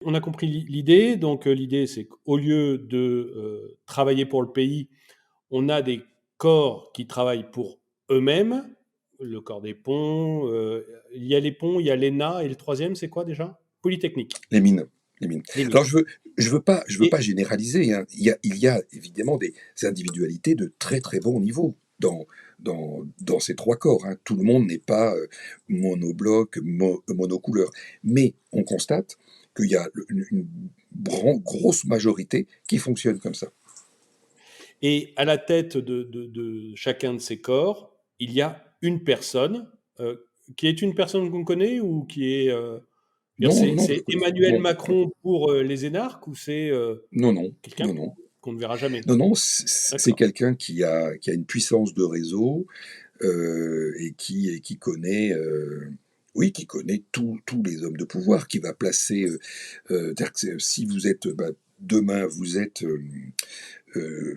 On a compris l'idée. Donc, l'idée, c'est qu'au lieu de travailler pour le pays, on a des corps qui travaillent pour eux-mêmes. Le corps des ponts, il y a les ponts, il y a l'ENA, et le troisième, c'est quoi déjà? Polytechnique, Les mines, les mines. les Alors mines. je veux Et pas généraliser, hein. Il y a évidemment des individualités de très, très bon niveau dans ces 3 corps, hein. Tout le monde n'est pas, monobloc, monocouleur. Mais on constate qu'il y a une grosse majorité qui fonctionne comme ça. Et à la tête de chacun de ces corps, il y a une personne, qui est une personne qu'on connaît, ou qui est, Non, non, non, je c'est connais Emmanuel non, Macron pour les énarques, ou c'est non, non, quelqu'un non, non. qu'on ne verra jamais? Non, non, c'est D'accord. quelqu'un qui a une puissance de réseau, et qui connaît, oui, qui connaît tous les hommes de pouvoir, qui va placer, c'est-à-dire que si vous êtes, demain vous êtes,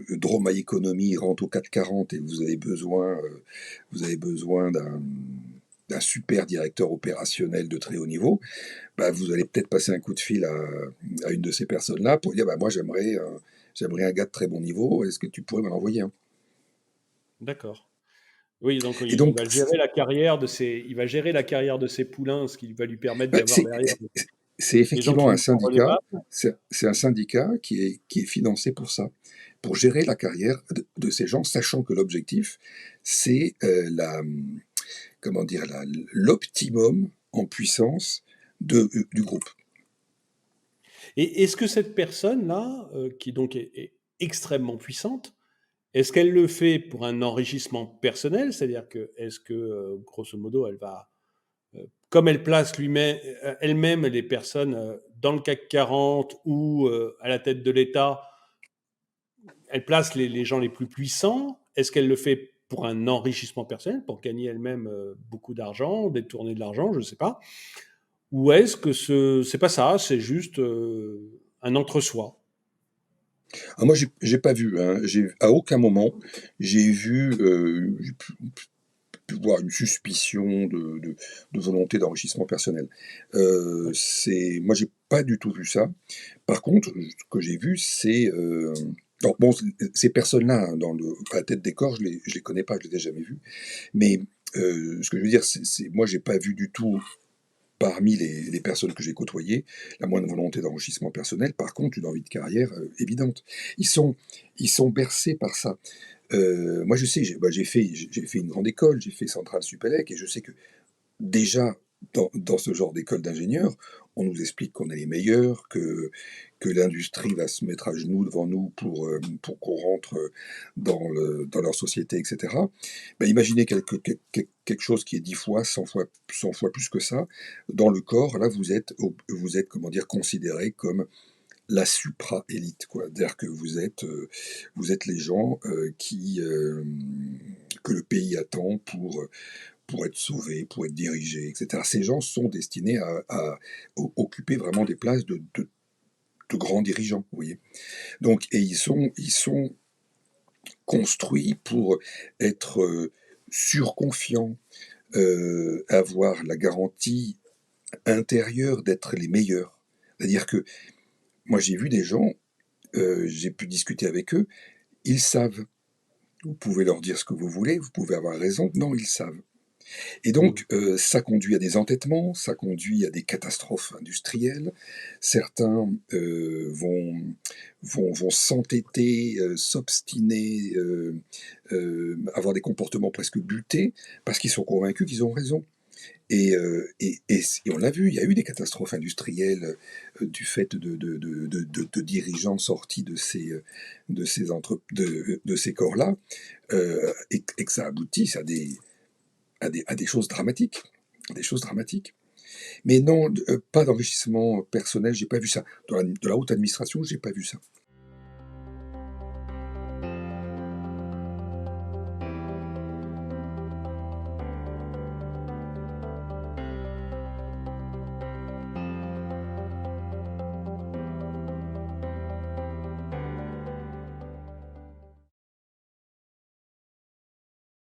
Droma Economy rentre au 440 et vous avez besoin d'un super directeur opérationnel de très haut niveau, vous allez peut-être passer un coup de fil à une de ces personnes-là pour dire, moi j'aimerais un gars de très bon niveau, est-ce que tu pourrais m'en envoyer un? D'accord. Oui, donc Et il donc, va gérer la carrière de ses il va gérer la carrière de ses poulains, ce qui va lui permettre bah, d'avoir derrière c'est des gens effectivement qui un lui sont syndicat, redevables. c'est un syndicat qui est financé pour ça, pour gérer la carrière de ces gens, sachant que l'objectif, c'est comment dire, l'optimum en puissance du groupe. Et est-ce que cette personne-là, qui donc est extrêmement puissante, est-ce qu'elle le fait pour un enrichissement personnel? C'est-à-dire que, est-ce que, grosso modo, elle va, comme elle place elle-même les personnes, dans le CAC 40 ou, à la tête de l'État, elle place les gens les plus puissants. Est-ce qu'elle le fait pour un enrichissement personnel, pour gagner elle-même, beaucoup d'argent, détourner de l'argent, je ne sais pas? Ou est-ce que c'est pas ça, c'est juste, un entre-soi? Moi, j'ai pas vu, hein, à aucun moment, j'ai pu voir une suspicion de volonté d'enrichissement personnel. Moi, j'ai pas du tout vu ça. Par contre, ce que j'ai vu, c'est, alors bon, ces personnes-là, hein, à la tête des corps, je les connais pas, je les ai jamais vues. Mais, ce que je veux dire, moi, j'ai pas vu du tout, parmi les personnes que j'ai côtoyées, la moindre volonté d'enrichissement personnel. Par contre, une envie de carrière, évidente. Ils sont ils sont bercés par ça. Moi, je sais, j'ai fait une grande école, j'ai fait Centrale Supélec, et je sais que déjà, dans ce genre d'école d'ingénieurs, on nous explique qu'on est les meilleurs, que l'industrie va se mettre à genoux devant nous pour qu'on rentre dans leur société, etc. Imaginez quelque chose qui est 10 fois, 100 fois plus que ça. Dans le corps, là, vous êtes, comment dire, considéré comme la supra-élite, quoi. C'est-à-dire que vous êtes les gens, que le pays attend pour être sauvés, pour être dirigés, etc. Ces gens sont destinés à occuper vraiment des places de grands dirigeants, vous voyez. Donc, et ils sont construits pour être surconfiants, avoir la garantie intérieure d'être les meilleurs. C'est-à-dire que moi, j'ai vu des gens, j'ai pu discuter avec eux, ils savent. Vous pouvez leur dire ce que vous voulez, vous pouvez avoir raison, non, ils savent. Et Mmh. donc, ça conduit à des entêtements, ça conduit à des catastrophes industrielles. Certains, vont s'entêter, s'obstiner, avoir des comportements presque butés, parce qu'ils sont convaincus qu'ils ont raison. Et on l'a vu, il y a eu des catastrophes industrielles, du fait de dirigeants sortis de ces corps-là, et que ça aboutisse à des choses dramatiques, des choses dramatiques. Mais non, pas d'enrichissement personnel, j'ai pas vu ça. De la haute administration, j'ai pas vu ça.